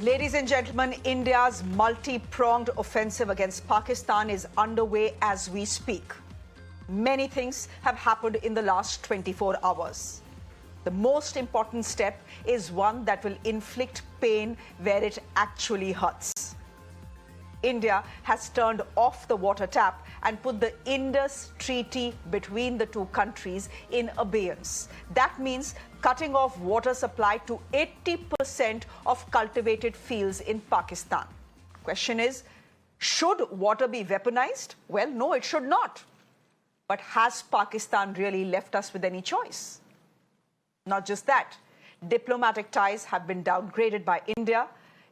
Ladies and gentlemen, India's multi-pronged offensive against Pakistan is underway as we speak. Many things have happened in the last 24 hours. The most important step is one that will inflict pain where it actually hurts. India has turned off the water tap and put the Indus Treaty between the two countries in abeyance. That means cutting off water supply to 80% of cultivated fields in Pakistan. Question is, should water be weaponized? Well, no, it should not. But has Pakistan really left us with any choice? Not just that. Diplomatic ties have been downgraded by India.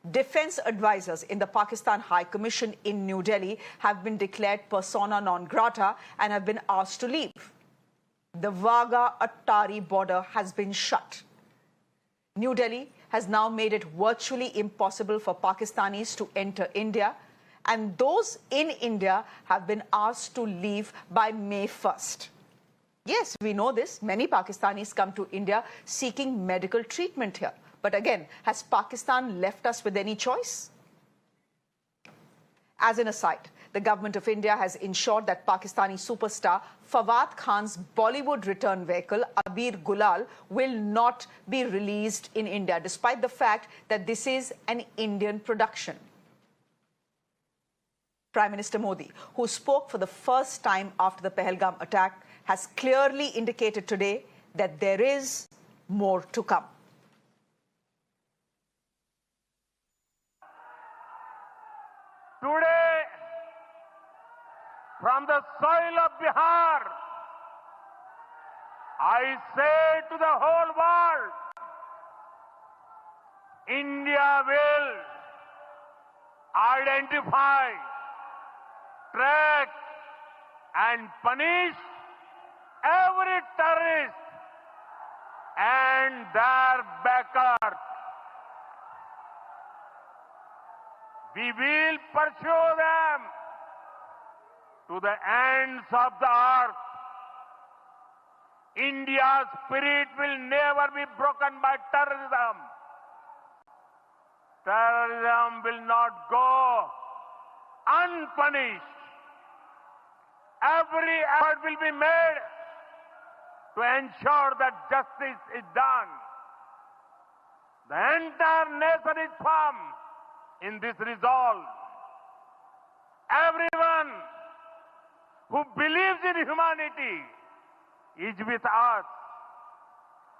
Defense advisors in the Pakistan High Commission in New Delhi have been declared persona non grata and have been asked to leave. The Wagah-Attari border has been shut. New Delhi has now made it virtually impossible for Pakistanis to enter India, and those in India have been asked to leave by May 1st. Yes, we know this. Many Pakistanis come to India seeking medical treatment here. But again, has Pakistan left us with any choice? As an aside, the government of India has ensured that Pakistani superstar Fawad Khan's Bollywood return vehicle, Abir Gulal, will not be released in India, despite the fact that this is an Indian production. Prime Minister Modi, who spoke for the first time after the Pahalgam attack, has clearly indicated today that there is more to come. Today, from the soil of Bihar, I say to the whole world, India will identify, track and punish every terrorist and their backers. We will pursue them to the ends of the earth. India's spirit will never be broken by terrorism. Terrorism will not go unpunished. Every effort will be made to ensure that justice is done. The entire nation is firm in this resolve. Everyone who believes in humanity is with us.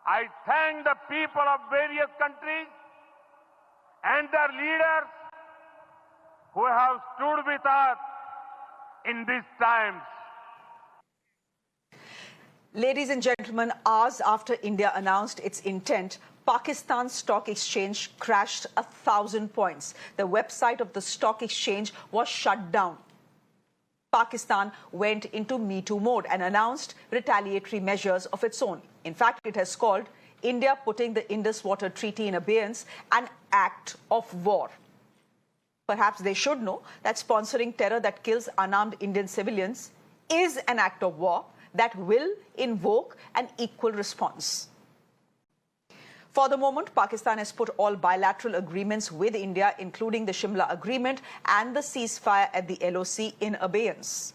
I thank the people of various countries and their leaders who have stood with us in these times. Ladies and gentlemen, hours after India announced its intent, Pakistan's stock exchange crashed 1,000 points. The website of the stock exchange was shut down. Pakistan went into Me Too mode and announced retaliatory measures of its own. In fact, it has called India putting the Indus Water Treaty in abeyance an act of war. Perhaps they should know that sponsoring terror that kills unarmed Indian civilians is an act of war that will invoke an equal response. For the moment, Pakistan has put all bilateral agreements with India, including the Shimla Agreement and the ceasefire at the LOC, in abeyance.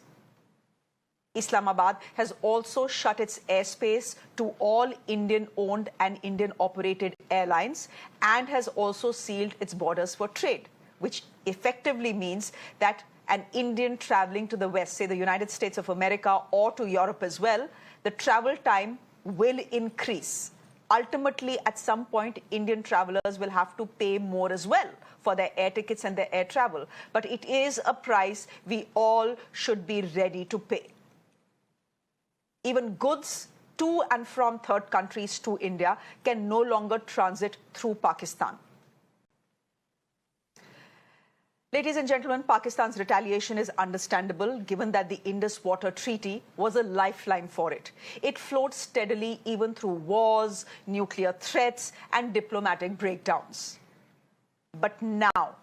Islamabad has also shut its airspace to all Indian-owned and Indian-operated airlines and has also sealed its borders for trade, which effectively means that an Indian traveling to the West, say the United States of America or to Europe as well, the travel time will increase. Ultimately, at some point, Indian travelers will have to pay more as well for their air tickets and their air travel. But it is a price we all should be ready to pay. Even goods to and from third countries to India can no longer transit through Pakistan. Ladies and gentlemen, Pakistan's retaliation is understandable given that the Indus Water Treaty was a lifeline for it. It flowed steadily even through wars, nuclear threats and diplomatic breakdowns. But now,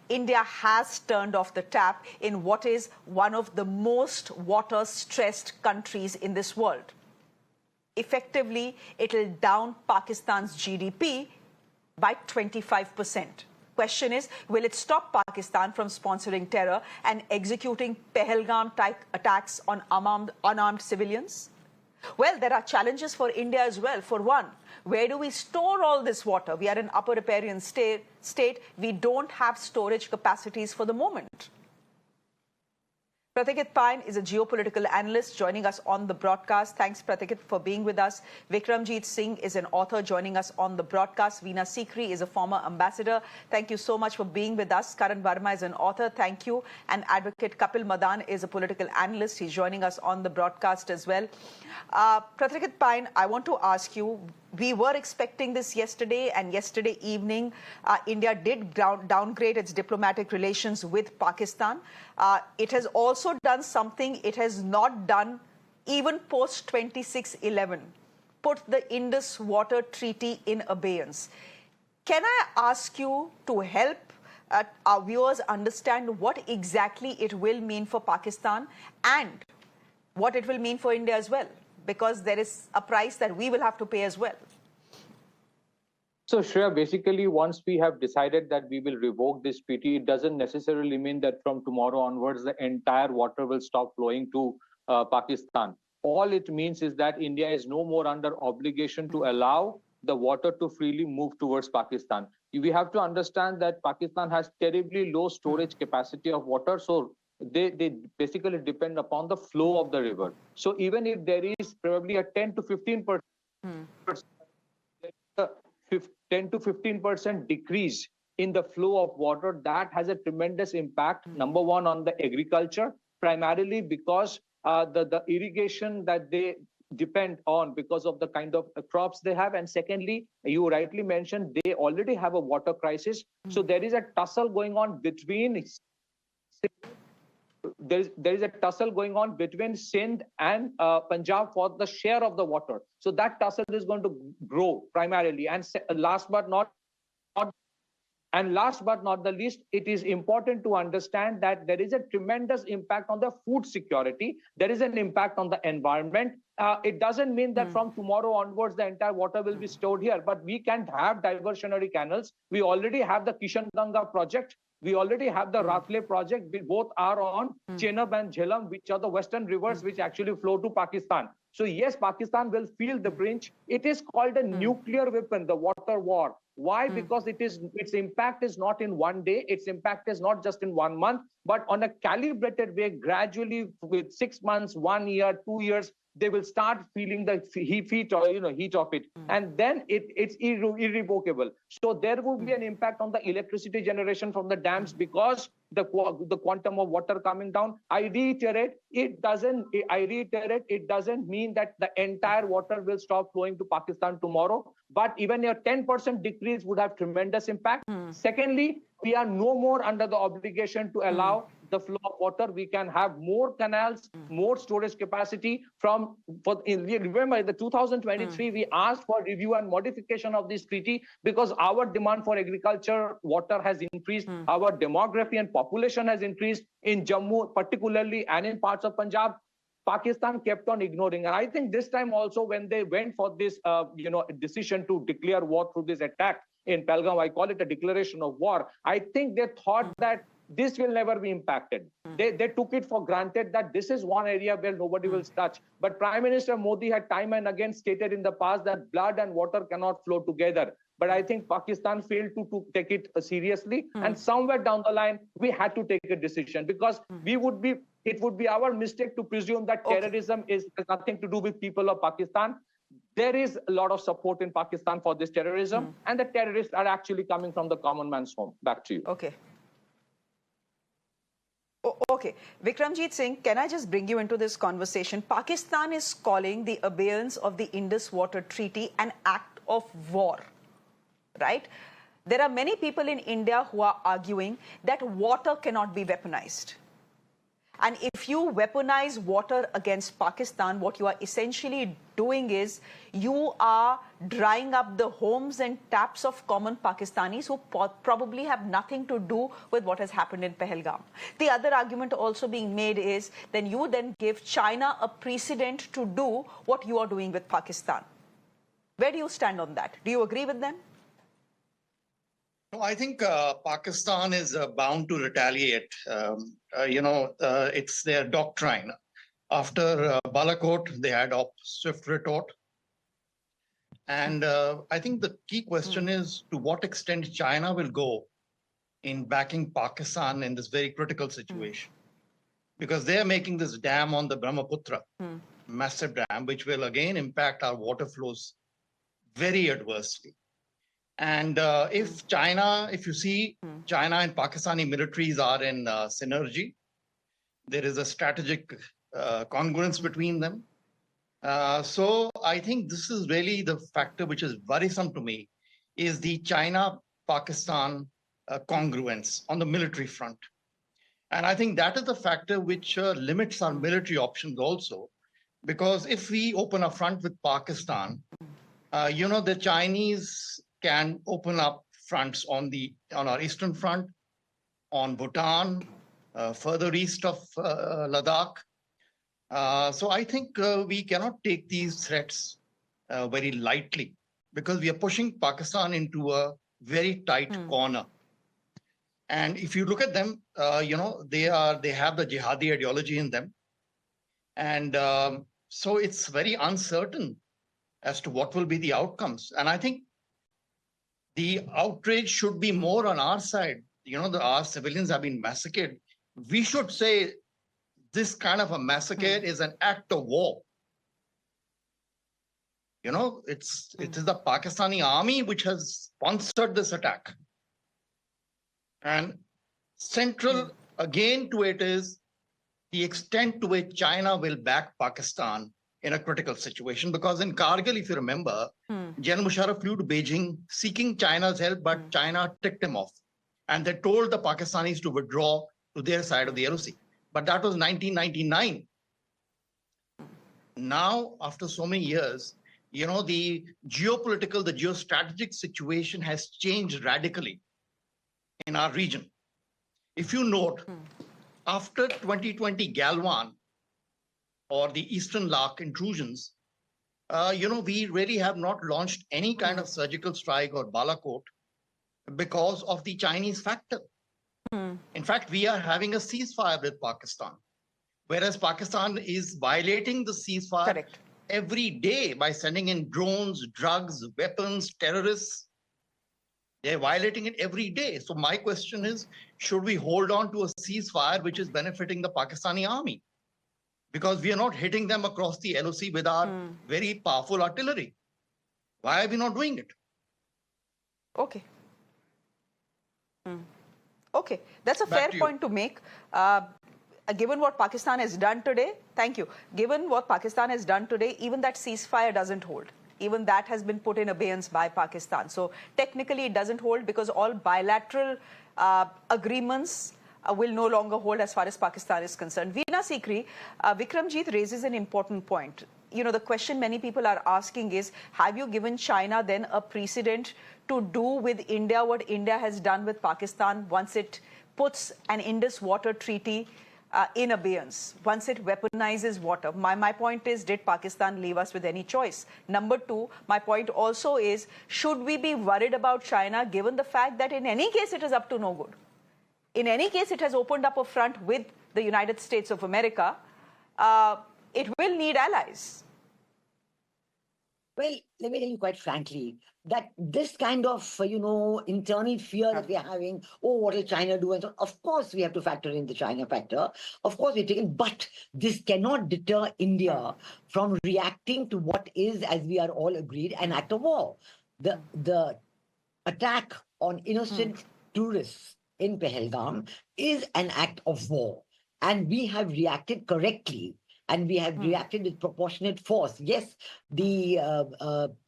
India has turned off the tap in what is one of the most water-stressed countries in this world. Effectively, it'll down Pakistan's GDP by 25%. Question is, will it stop Pakistan from sponsoring terror and executing Pahalgam-type attacks on unarmed civilians? Well, there are challenges for India as well. For one, where do we store all this water? We are an upper riparian state. We don't have storage capacities for the moment. Pratikit Pine is a geopolitical analyst joining us on the broadcast. Thanks, Pratikit, for being with us. Vikram Jit Singh is an author joining us on the broadcast. Veena Sikri is a former ambassador. Thank you so much for being with us. Karan Verma is an author. Thank you. And Advocate Kapil Madan is a political analyst. He's joining us on the broadcast as well. Pratikit Pine, I want to ask you, we were expecting this yesterday, and yesterday evening, India did downgrade its diplomatic relations with Pakistan. It has also done something it has not done even post 26/11, put the Indus Water Treaty in abeyance. Can I ask you to help our viewers understand what exactly it will mean for Pakistan and what it will mean for India as well? Because there is a price that we will have to pay as well. So, Shreya, basically, once we have decided that we will revoke this treaty, it doesn't necessarily mean that from tomorrow onwards, the entire water will stop flowing to Pakistan. All it means is that India is no more under obligation to allow the water to freely move towards Pakistan. We have to understand that Pakistan has terribly low storage capacity of water. So they basically depend upon the flow of the river. So even if there is probably a 10 to 15% 10 to 15% decrease in the flow of water, that has a tremendous impact, number one, on the agriculture, primarily because the irrigation that they depend on because of the kind of crops they have. And secondly, you rightly mentioned, they already have a water crisis. So there is a tussle going on between Sindh and Punjab for the share of the water. So that tussle is going to grow primarily. And last but not the least, it is important to understand that there is a tremendous impact on the food security. There is an impact on the environment. It doesn't mean that from tomorrow onwards, the entire water will be stored here, but we can have diversionary canals. We already have the Kishan Ganga project. We already have the Ratle project. We both are on Chenab and Jhelum, which are the western rivers which actually flow to Pakistan. So yes, Pakistan will feel the pinch. It is called a nuclear weapon, the water war. Why? Because its impact is not in one day. Its impact is not just in 1 month, but on a calibrated way, gradually with 6 months, 1 year, 2 years, they will start feeling the heat of it. And then it's irrevocable. So there will be an impact on the electricity generation from the dams because the quantum of water coming down. I reiterate, it doesn't mean that the entire water will stop flowing to Pakistan tomorrow, but even a 10% decrease would have tremendous impact. Secondly, we are no more under the obligation to allow the flow of water. We can have more canals, more storage capacity. Remember, in the 2023, we asked for review and modification of this treaty because our demand for agriculture, water has increased. Our demography and population has increased in Jammu, particularly, and in parts of Punjab. Pakistan kept on ignoring. And I think this time also, when they went for this, decision to declare war through this attack in Pahalgam, I call it a declaration of war. I think they thought that this will never be impacted. They took it for granted that this is one area where nobody will touch. But Prime Minister Modi had time and again stated in the past that blood and water cannot flow together. But I think Pakistan failed to take it seriously. And somewhere down the line, we had to take a decision because it would be our mistake to presume that terrorism has nothing to do with people of Pakistan. There is a lot of support in Pakistan for this terrorism, and the terrorists are actually coming from the common man's home. Back to you. Okay. Vikram Jit Singh, can I just bring you into this conversation? Pakistan is calling the abeyance of the Indus Water Treaty an act of war, right? There are many people in India who are arguing that water cannot be weaponized. And if you weaponize water against Pakistan, what you are essentially doing is you are drying up the homes and taps of common Pakistanis who probably have nothing to do with what has happened in Pahalgam. The other argument also being made is then you then give China a precedent to do what you are doing with Pakistan. Where do you stand on that? Do you agree with them? No, I think Pakistan is bound to retaliate. It's their doctrine. After Balakot, they had a swift retort. And I think the key question is to what extent China will go in backing Pakistan in this very critical situation. Because they are making this dam on the Brahmaputra, massive dam, which will again impact our water flows very adversely. And if you see China and Pakistani militaries are in synergy, there is a strategic congruence between them. So I think this is really the factor which is worrisome to me, is the China-Pakistan congruence on the military front. And I think that is the factor which limits our military options also, because if we open a front with Pakistan, the Chinese can open up fronts on our eastern front, on Bhutan, further east of Ladakh. So I think we cannot take these threats very lightly, because we are pushing Pakistan into a very tight corner. And if you look at them, they have the jihadi ideology in them. And so it's very uncertain as to what will be the outcomes. And I think the outrage should be more on our side. Our civilians have been massacred. We should say this kind of a massacre is an act of war. It is the Pakistani army which has sponsored this attack. And central again to it is the extent to which China will back Pakistan in a critical situation. Because in Kargil, if you remember, General Musharraf flew to Beijing seeking China's help, but China ticked him off. And they told the Pakistanis to withdraw to their side of the LOC. But that was 1999. Now, after so many years, the geopolitical, the geostrategic situation has changed radically in our region. If you note, after 2020 Galwan or the Eastern Lark intrusions, we really have not launched any kind of surgical strike or Balakot because of the Chinese factor. In fact, we are having a ceasefire with Pakistan, whereas Pakistan is violating the ceasefire every day by sending in drones, drugs, weapons, terrorists. They're violating it every day. So my question is, should we hold on to a ceasefire which is benefiting the Pakistani army? Because we are not hitting them across the LOC with our very powerful artillery. Why are we not doing it? Okay. Okay, that's a fair point to make. Given what Pakistan has done today, thank you. Given what Pakistan has done today, even that ceasefire doesn't hold. Even that has been put in abeyance by Pakistan. So technically it doesn't hold because all bilateral agreements will no longer hold as far as Pakistan is concerned. Veena Sikri, Vikram Jit raises an important point. The question many people are asking is, have you given China then a precedent to do with India what India has done with Pakistan once it puts an Indus Water Treaty in abeyance, once it weaponizes water? My point is, did Pakistan leave us with any choice? Number two, my point also is, should we be worried about China given the fact that in any case it is up to no good? In any case, it has opened up a front with the United States of America. It will need allies. Well, let me tell you quite frankly, that this kind of, internal fear that we are having, what will China do? And so, of course, we have to factor in the China factor. Of course, we're taking, but this cannot deter India from reacting to what is, as we are all agreed, an act of war. The attack on innocent tourists in Pahalgam is an act of war. And we have reacted correctly. And we have reacted with proportionate force. Yes, the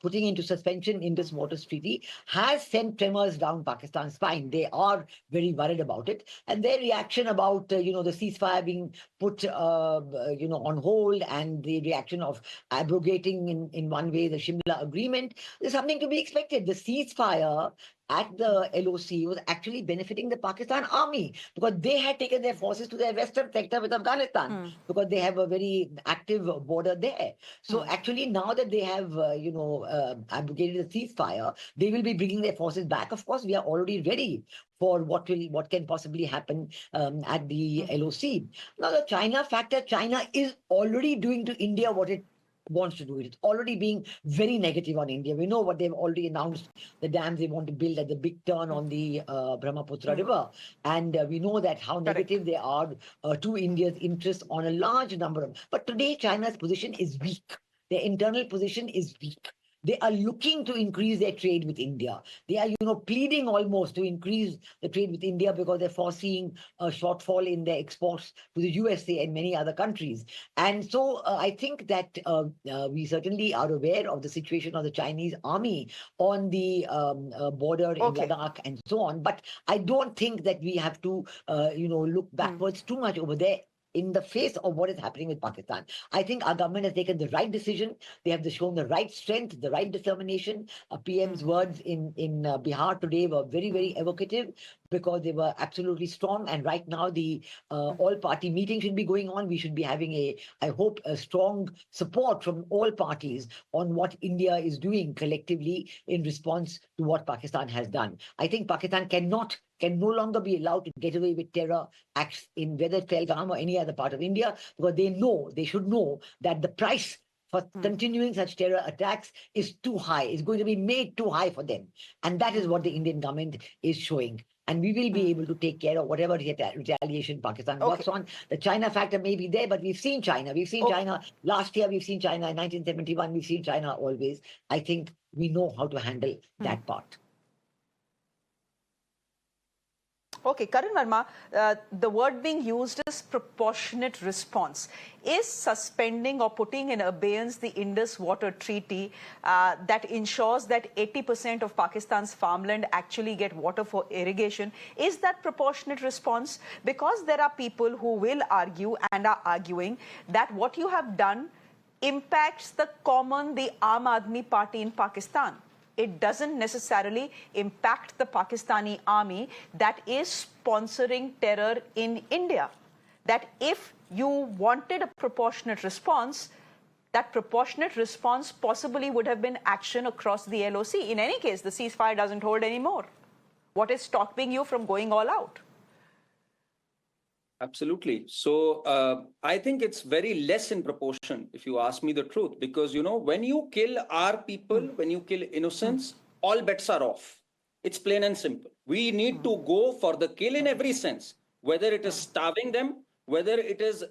putting into suspension Indus Water Treaty has sent tremors down Pakistan's spine. They are very worried about it. And their reaction about, the ceasefire being put, on hold, and the reaction of abrogating in one way the Shimla agreement is something to be expected. The ceasefire at the LOC was actually benefiting the Pakistan army because they had taken their forces to their western sector with Afghanistan because they have a very active border there. So actually now that they have, abrogated the ceasefire, they will be bringing their forces back. Of course, we are already ready for what can possibly happen at the LOC. Now, the China factor, China is already doing to India what it wants to do. It's already being very negative on India. We know what they've already announced, the dams they want to build at the big turn on the Brahmaputra River. And we know that how negative they are to India's interests on a large number of. But today, China's position is weak. Their internal position is weak. They are looking to increase their trade with India. They are, pleading almost to increase the trade with India because they're foreseeing a shortfall in their exports to the USA and many other countries. And so I think that we certainly are aware of the situation of the Chinese army on the border in Ladakh and so on. But I don't think that we have to, look backwards too much over there in the face of what is happening with Pakistan. I think our government has taken the right decision. They have shown the right strength, the right determination. PM's words in Bihar today were very, very evocative because they were absolutely strong. And right now, the all-party meeting should be going on. We should be having I hope, a strong support from all parties on what India is doing collectively in response to what Pakistan has done. I think Pakistan can no longer be allowed to get away with terror acts in whether Pahalgam or any other part of India, because they should know that the price for continuing such terror attacks is too high. It's going to be made too high for them. And that is what the Indian government is showing. And we will be able to take care of whatever retaliation Pakistan works on. The China factor may be there, but we've seen China. We've seen China last year. We've seen China in 1971. We've seen China always. I think we know how to handle that part. Okay, Karan Verma, the word being used is proportionate response. Is suspending or putting in abeyance the Indus Water Treaty that ensures that 80% of Pakistan's farmland actually get water for irrigation, is that proportionate response? Because there are people who will argue and are arguing that what you have done impacts the Aam Aadmi Party in Pakistan. It doesn't necessarily impact the Pakistani army that is sponsoring terror in India. That if you wanted a proportionate response, that proportionate response possibly would have been action across the LOC. In any case, the ceasefire doesn't hold anymore. What is stopping you from going all out? Absolutely. So I think it's very less in proportion, if you ask me the truth, because, when you kill our people, when you kill innocents, all bets are off. It's plain and simple. We need to go for the kill in every sense, whether it is starving them, whether it is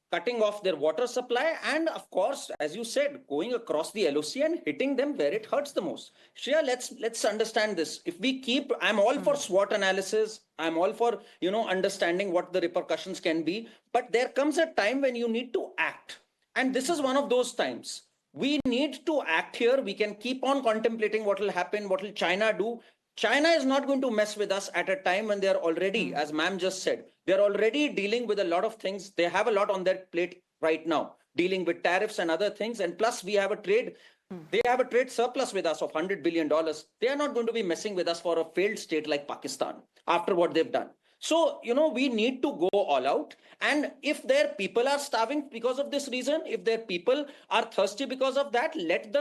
cutting off their water supply, and of course, as you said, going across the LOC and hitting them where it hurts the most. Shreya, let's understand this. If we I'm all for SWOT analysis. I'm all for, understanding what the repercussions can be. But there comes a time when you need to act. And this is one of those times. We need to act here. We can keep on contemplating what will happen, what will China do. China is not going to mess with us at a time when they are already, as ma'am just said, they're already dealing with a lot of things. They have a lot on their plate right now, dealing with tariffs and other things. And plus we have a trade, they have a trade surplus with us of $100 billion. They are not going to be messing with us for a failed state like Pakistan after what they've done. So, we need to go all out. And if their people are starving because of this reason, if their people are thirsty because of that, let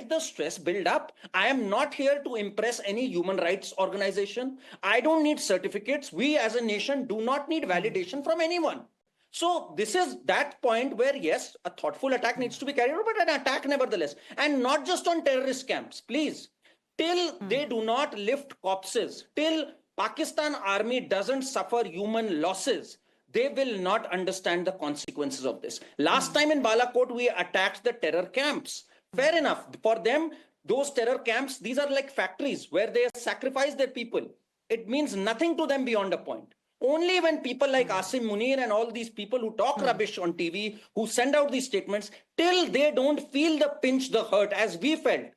the stress build up. I am not here to impress any human rights organization. I don't need certificates. We as a nation do not need validation from anyone. So this is that point where, yes, a thoughtful attack needs to be carried out, but an attack nevertheless. And not just on terrorist camps, please. Till they do not lift corpses, till Pakistan army doesn't suffer human losses, they will not understand the consequences of this. Last time in Balakot, we attacked the terror camps. Fair enough. For them, those terror camps, these are like factories where they sacrifice their people. It means nothing to them beyond a point. Only when people like Asim Munir and all these people who talk rubbish on TV, who send out these statements, till they don't feel the pinch, the hurt, as we felt,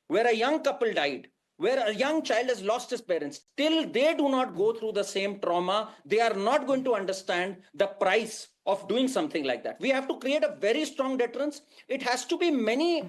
where a young couple died, where a young child has lost his parents, till they do not go through the same trauma, they are not going to understand the price of doing something like that. We have to create a very strong deterrence. It has to be many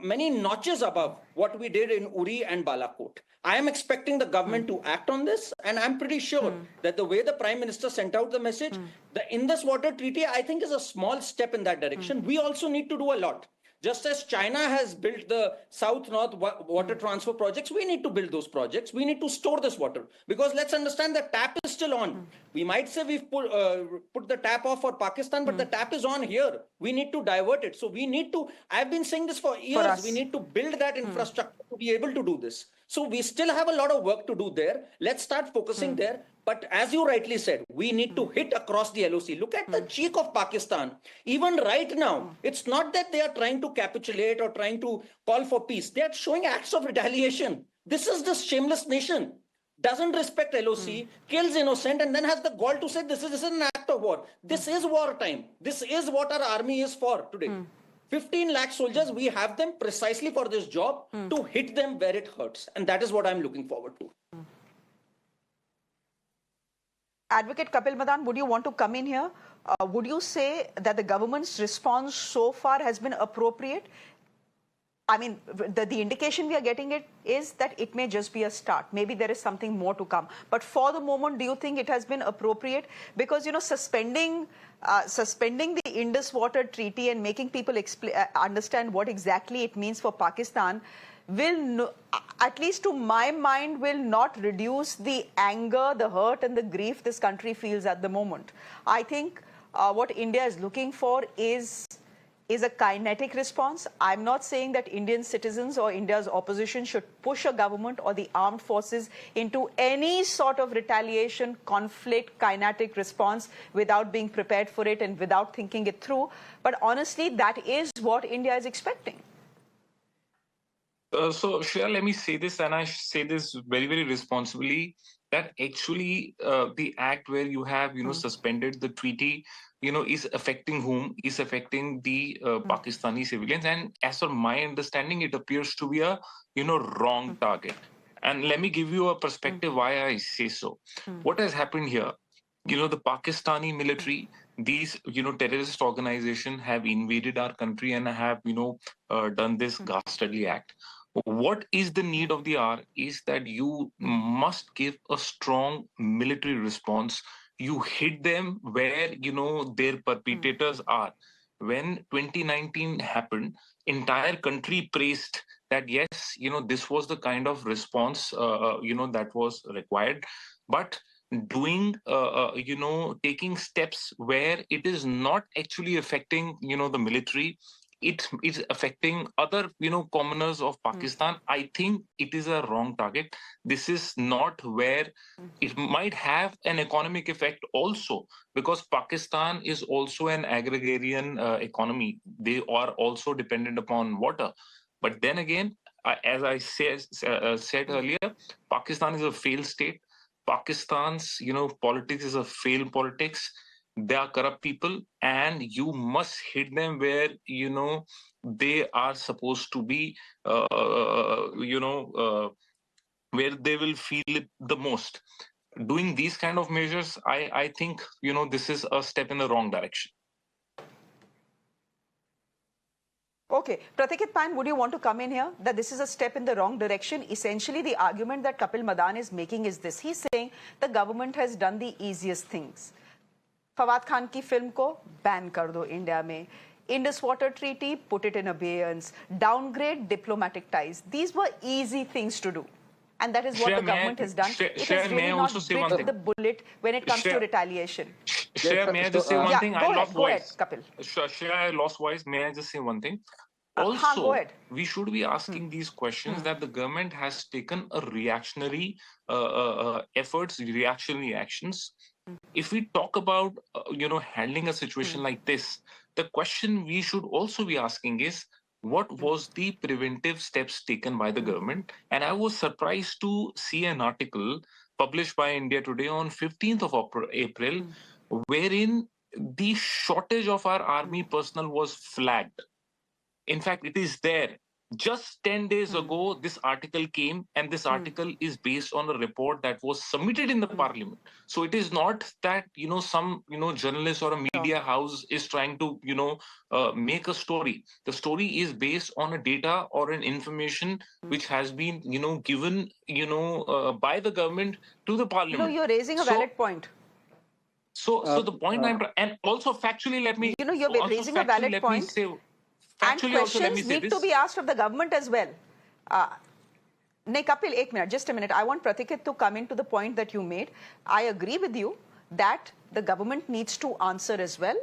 many notches above what we did in Uri and Balakot. I am expecting the government to act on this, and I'm pretty sure that the way the Prime Minister sent out the message, the Indus Water Treaty, I think, is a small step in that direction. We also need to do a lot. Just as China has built the South-North water transfer projects, we need to build those projects. We need to store this water, because let's understand the tap is still on. We might say we've put the tap off for Pakistan, but the tap is on here. We need to divert it. So we need to, I've been saying this for years, we need to build that infrastructure to be able to do this. So we still have a lot of work to do there. Let's start focusing there. But as you rightly said, we need to hit across the LOC. Look at the cheek of Pakistan. Even right now, it's not that they are trying to capitulate or trying to call for peace. They are showing acts of retaliation. This is this shameless nation. Doesn't respect LOC, kills innocent, and then has the gall to say this is an act of war. This is wartime. This is what our army is for today. 15 lakh soldiers, we have them precisely for this job, to hit them where it hurts. And that is what I'm looking forward to. Advocate Kapil Madan, would you want to come in here? Would you say that the government's response so far has been appropriate? I mean, the indication we are getting is that it may just be a start. Maybe there is something more to come. But for the moment, do you think it has been appropriate? Because, suspending the Indus Water Treaty and making people understand what exactly it means for Pakistan will, at least to my mind, will not reduce the anger, the hurt and the grief this country feels at the moment. I think what India is looking for is a kinetic response. I'm not saying that Indian citizens or India's opposition should push a government or the armed forces into any sort of retaliation, conflict, kinetic response without being prepared for it and without thinking it through. But honestly, that is what India is expecting. So, Shreya, let me say this, and I say this very, very responsibly, that actually the act where you have, suspended the treaty, is affecting whom? Is affecting the Pakistani civilians. And as per my understanding, it appears to be a, wrong target. And let me give you a perspective why I say so. What has happened here? The Pakistani military, these, terrorist organizations have invaded our country and have, done this ghastly act. What is the need of the hour is that you must give a strong military response. You hit them where, their perpetrators are. When 2019 happened, entire country praised that, yes, this was the kind of response, that was required. But doing, taking steps where it is not actually affecting, the military, it is affecting other, commoners of Pakistan. I think it is a wrong target. This is not where it might have an economic effect also, because Pakistan is also an agrarian economy. They are also dependent upon water. But then again, as I said earlier, Pakistan is a failed state. Pakistan's, politics is a failed politics. They are corrupt people, and you must hit them where, they are supposed to be, where they will feel it the most. Doing these kind of measures, I think, this is a step in the wrong direction. Okay, Pratikit Pan, would you want to come in here? That this is a step in the wrong direction. Essentially, the argument that Kapil Madan is making is this. He's saying the government has done the easiest things. Fawad Khan की film को ban कर दो India में. Indus Water Treaty, put it in abeyance. Downgrade diplomatic ties. These were easy things to do. And that is what the government has done. It has really not bit the bullet when it comes to retaliation. Shreya, may I just say one thing? I lost voice. Kapil. Shreya, I lost voice. May I just say one thing? Also, we should be asking these questions that the government has taken a reactionary efforts, reactionary actions. If we talk about, handling a situation like this, the question we should also be asking is, what was the preventive steps taken by the government? And I was surprised to see an article published by India Today on 15th of April, wherein the shortage of our army personnel was flagged. In fact, it is there. Just 10 days ago, this article came, and this article is based on a report that was submitted in the parliament. So it is not that, some, journalist or a media house is trying to, make a story. The story is based on a data or an information which has been, given, by the government to the parliament. You're raising a valid point. So the point and also factually, let me, you're raising a valid point. And questions need to be asked of the government as well. Kapil, 1 minute, just a minute. I want Pratikit to come into the point that you made. I agree with you that the government needs to answer as well.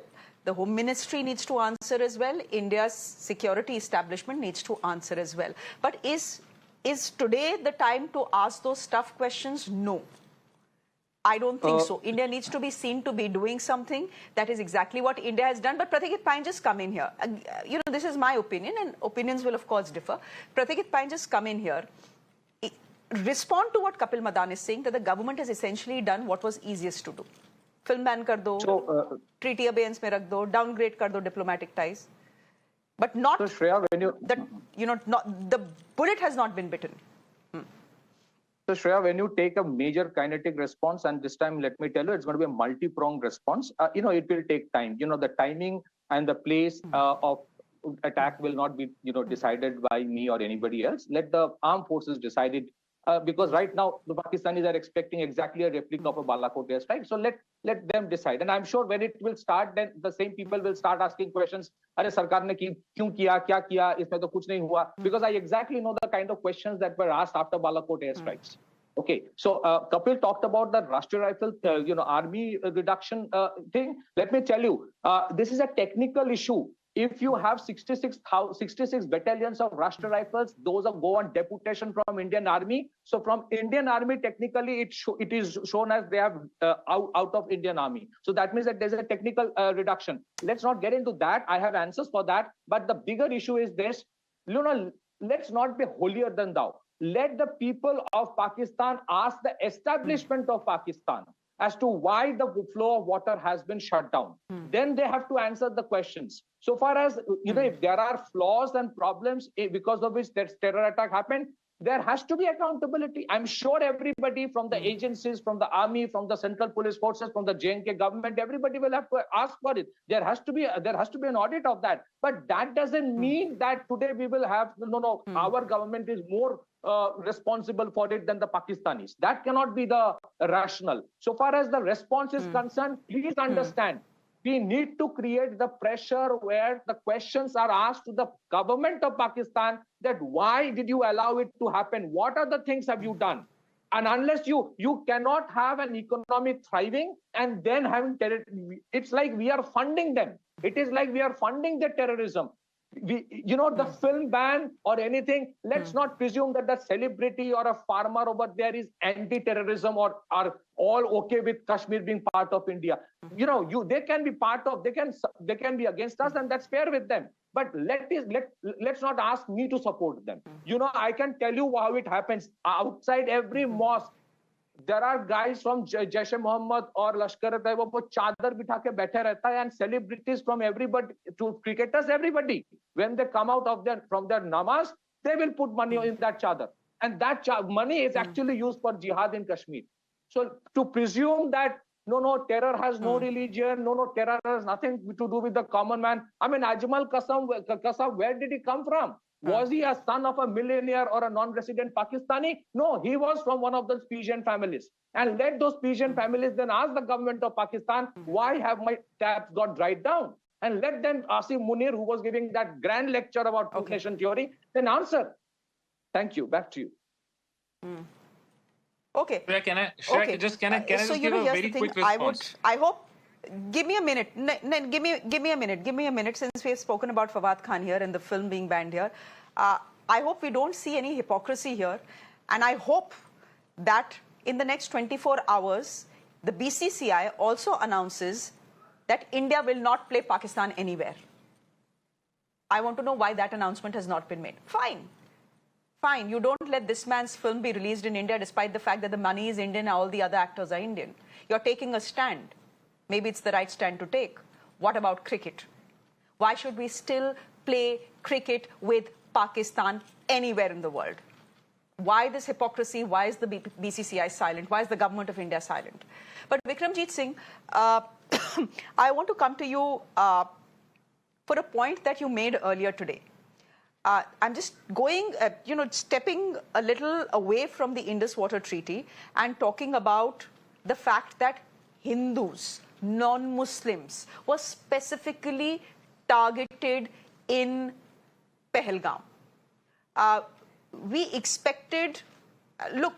The Home Ministry needs to answer as well. India's security establishment needs to answer as well. But is today the time to ask those tough questions? No. I don't think so. India needs to be seen to be doing something. That is exactly what India has done. But Pratikit Pain, just come in here. This is my opinion, and opinions will, of course, differ. Pratikit Pain, just come in here. Respond to what Kapil Madan is saying, that the government has essentially done what was easiest to do. Film ban kar do, treaty abeyance mein rakh do, downgrade kar do diplomatic ties. But not, so Shreya, when you... the bullet has not been bitten. So Shreya, when you take a major kinetic response, and this time, let me tell you, it's going to be a multi-pronged response. It will take time. The timing and the place of attack will not be, decided by me or anybody else. Let the armed forces decide it. Because right now, the Pakistanis are expecting exactly a replica of a Balakot airstrike. So let them decide. And I'm sure when it will start, then the same people will start asking questions. Arey, sarkar ne kyun kiya, kya kiya, isme to kuch nahi hua. Because I exactly know the kind of questions that were asked after Balakot airstrikes. Okay, so Kapil talked about the Rashtriya Rifle, army reduction thing. Let me tell you, this is a technical issue. If you have 66 battalions of Rashtriya Rifles, those go on deputation from Indian Army. So from Indian Army, technically, it is shown as they have out of Indian Army. So that means that there's a technical reduction. Let's not get into that. I have answers for that. But the bigger issue is this. Let's not be holier than thou. Let the people of Pakistan ask the establishment of Pakistan as to why the flow of water has been shut down. Then they have to answer the questions. So far as, if there are flaws and problems because of which that terror attack happened, there has to be accountability. I'm sure everybody from the agencies, from the army, from the central police forces, from the J&K government, everybody will have to ask for it. There has to be an audit of that. But that doesn't mean that today we will have, our government is more responsible for it than the Pakistanis. That cannot be the rationale. So far as the response is concerned, please understand, we need to create the pressure where the questions are asked to the government of Pakistan that why did you allow it to happen? What are the things have you done? And unless you cannot have an economy thriving and then having terror, it's like we are funding them. It is like we are funding the terrorism. The film ban or anything, let's not presume that the celebrity or a farmer over there is anti-terrorism or are all okay with Kashmir being part of India. They can be part of, they can be against us, and that's fair with them. But let's not ask me to support them. I can tell you how it happens. Outside every mosque, there are guys from Jaish-e-Mohammed or Lashkar-e-Taiba who chadar bitha ke baithe rehta hai, and celebrities from everybody to cricketers, everybody. When they come out from their namaz, they will put money in that chadar. And that money is actually used for jihad in Kashmir. So to presume that terror has no religion, terror has nothing to do with the common man. I mean, Ajmal Kasam, where did he come from? Was he a son of a millionaire or a non-resident Pakistani? No, he was from one of those Fijian families. And let those Fijian families then ask the government of Pakistan, why have my taps got dried down? And let them, Asif Munir, who was giving that grand lecture about two-nation theory, then answer. Thank you. Back to you. Okay. Can I just give a very quick response? I hope. Give me a minute. Give me a minute. Give me a minute, since we have spoken about Fawad Khan here and the film being banned here. I hope we don't see any hypocrisy here. And I hope that in the next 24 hours, the BCCI also announces that India will not play Pakistan anywhere. I want to know why that announcement has not been made. Fine. Fine. You don't let this man's film be released in India despite the fact that the money is Indian and all the other actors are Indian. You're taking a stand. Maybe it's the right stand to take. What about cricket? Why should we still play cricket with Pakistan anywhere in the world. Why this hypocrisy? Why is the BCCI silent? Why is the government of India silent? But Vikram Jit Singh, I want to come to you for a point that you made earlier today. I'm just going, stepping a little away from the Indus Water Treaty and talking about the fact that Hindus, non-Muslims, were specifically targeted in Pahalgam. We expected, look,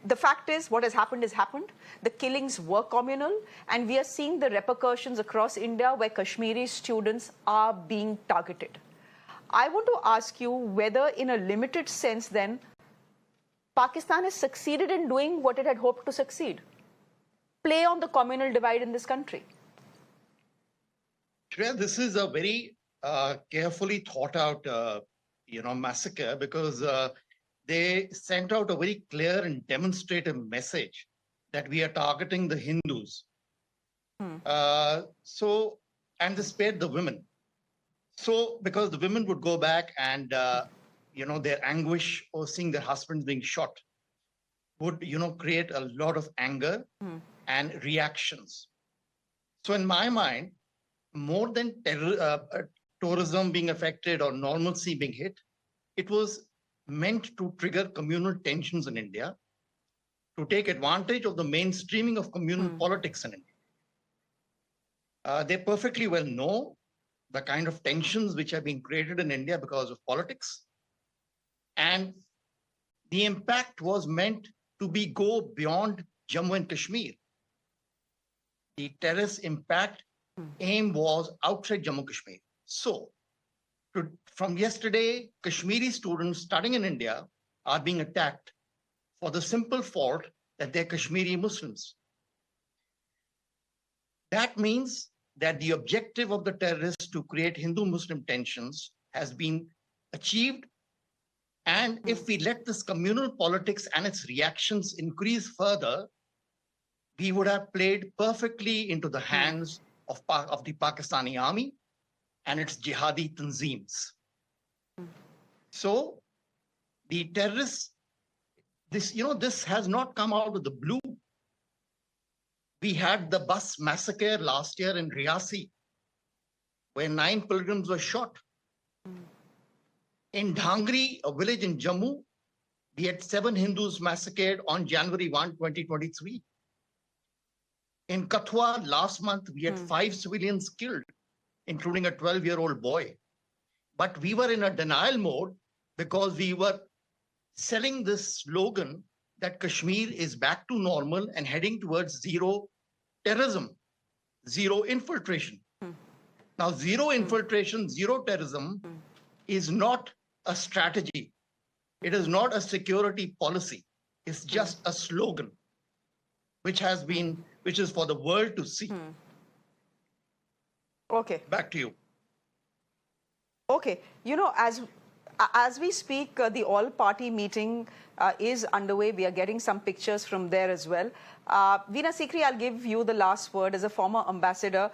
the fact is what has happened has happened. The killings were communal, and we are seeing the repercussions across India where Kashmiri students are being targeted. I want to ask you whether, in a limited sense then, Pakistan has succeeded in doing what it had hoped to succeed. Play on the communal divide in this country. Shreya, this is a very carefully thought out massacre, because they sent out a very clear and demonstrative message that we are targeting the Hindus. And they spared the women. So, because the women would go back and, their anguish or seeing their husbands being shot would, create a lot of anger and reactions. So in my mind, more than tourism being affected or normalcy being hit, it was meant to trigger communal tensions in India, to take advantage of the mainstreaming of communal politics in India. They perfectly well know the kind of tensions which have been created in India because of politics. And the impact was meant to go beyond Jammu and Kashmir. The terrorist impact aim was outside Jammu and Kashmir. So, from yesterday, Kashmiri students studying in India are being attacked for the simple fault that they're Kashmiri Muslims. That means that the objective of the terrorists to create Hindu-Muslim tensions has been achieved. And if we let this communal politics and its reactions increase further, we would have played perfectly into the hands of the Pakistani army and its jihadi tanzeems. So the terrorists, this has not come out of the blue. We had the bus massacre last year in Riyasi, where 9 pilgrims were shot. In Dhangri, a village in Jammu, we had 7 Hindus massacred on January 1, 2023. In Kathua, last month, we had 5 civilians killed, including a 12-year-old boy. But we were in a denial mode because we were selling this slogan that Kashmir is back to normal and heading towards zero terrorism, zero infiltration. Now, zero infiltration, zero terrorism is not a strategy. It is not a security policy. It's just a slogan, which is for the world to see. Okay. Back to you. Okay. As we speak, the all-party meeting is underway. We are getting some pictures from there as well. Veena Sikri, I'll give you the last word as a former ambassador.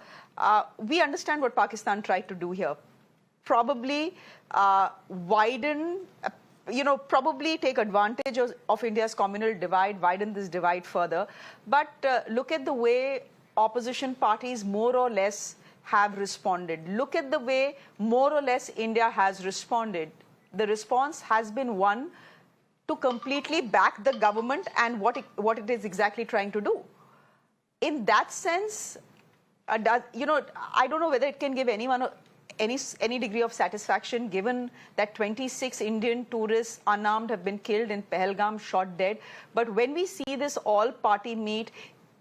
We understand what Pakistan tried to do here. Probably widen, probably take advantage of India's communal divide, widen this divide further. But look at the way opposition parties more or less have responded. Look at the way more or less India has responded. The response has been one to completely back the government and what it is exactly trying to do. In that sense, I don't know whether it can give anyone any degree of satisfaction, given that 26 Indian tourists unarmed have been killed in Pahalgam, shot dead. But when we see this all-party meet,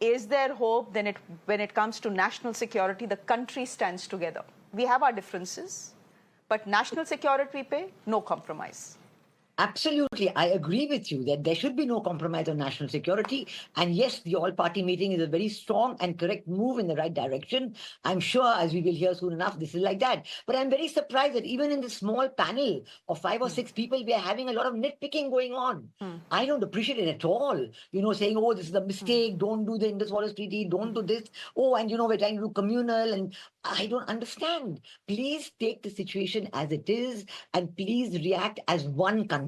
is there hope? Then when it comes to national security, the country stands together. We have our differences, but national security, no compromise. Absolutely. I agree with you that there should be no compromise on national security. And yes, the all-party meeting is a very strong and correct move in the right direction. I'm sure, as we will hear soon enough, this is like that. But I'm very surprised that even in this small panel of 5 or 6 people, we are having a lot of nitpicking going on. I don't appreciate it at all. Saying, oh, this is a mistake. Don't do the Indus Water Treaty. Don't do this. Oh, and we're trying to do communal. And I don't understand. Please take the situation as it is and please react as one country.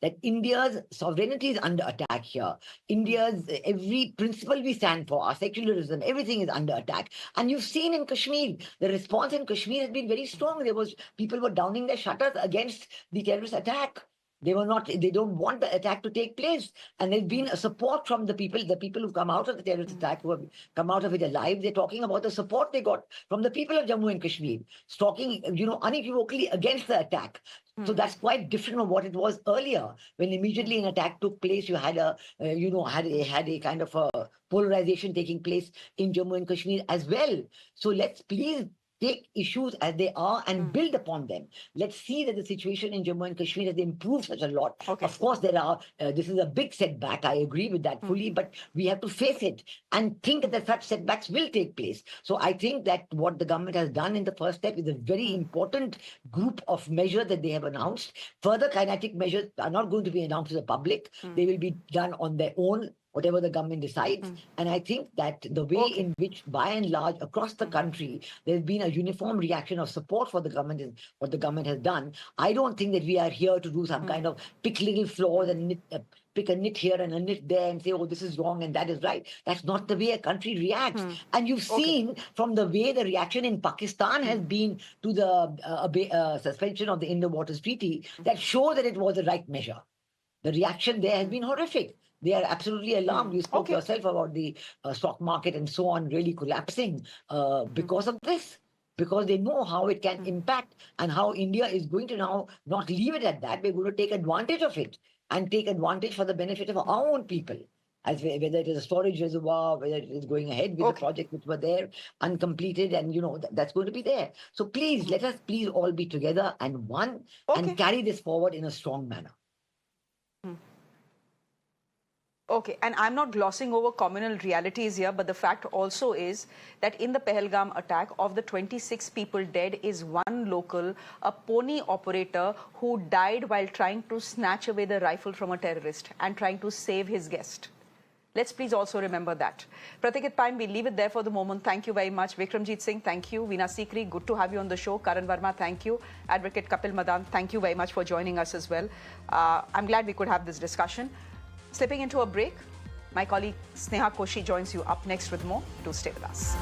That India's sovereignty is under attack here. India's every principle we stand for, our secularism, everything is under attack. And you've seen in Kashmir, the response in Kashmir has been very strong. People were downing their shutters against the terrorist attack. They don't want the attack to take place. And there's been a support from the people who've come out of the terrorist attack, who have come out of it alive. They're talking about the support they got from the people of Jammu and Kashmir, talking, unequivocally against the attack. So that's quite different from what it was earlier, when immediately an attack took place. You had a kind of a polarization taking place in Jammu and Kashmir as well. So let's please take issues as they are and build upon them. Let's see that the situation in Jammu and Kashmir has improved such a lot. Okay. Of course, this is a big setback. I agree with that fully, but we have to face it and think that such setbacks will take place. So I think that what the government has done in the first step is a very important group of measures that they have announced. Further kinetic measures are not going to be announced to the public. They will be done on their own, whatever the government decides. And I think that the way in which, by and large, across the country, there's been a uniform reaction of support for the government and what the government has done. I don't think that we are here to do some kind of pick little flaws and pick a nit here and a nit there and say, oh, this is wrong and that is right. That's not the way a country reacts. And you've seen from the way the reaction in Pakistan has been to the suspension of the Indus Water Treaty, that shows that it was the right measure. The reaction there has been horrific. They are absolutely alarmed. You spoke yourself about the stock market and so on really collapsing because of this, because they know how it can impact and how India is going to now not leave it at that. We're going to take advantage of it and take advantage for the benefit of our own people. Whether it is a storage reservoir, whether it is going ahead with the projects which were there, uncompleted, and that's going to be there. So please, let us please all be together and one and carry this forward in a strong manner. Okay, and I'm not glossing over communal realities here, but the fact also is that in the Pahalgam attack, of the 26 people dead is one local, a pony operator who died while trying to snatch away the rifle from a terrorist and trying to save his guest. Let's please also remember that. Pratikit Paim, we leave it there for the moment. Thank you very much. Vikram Jit Singh, thank you. Veena Sikri, good to have you on the show. Karan Verma, thank you. Advocate Kapil Madan, thank you very much for joining us as well. I'm glad we could have this discussion. Slipping into a break, my colleague Sneha Koshi joins you up next with more. Do stay with us.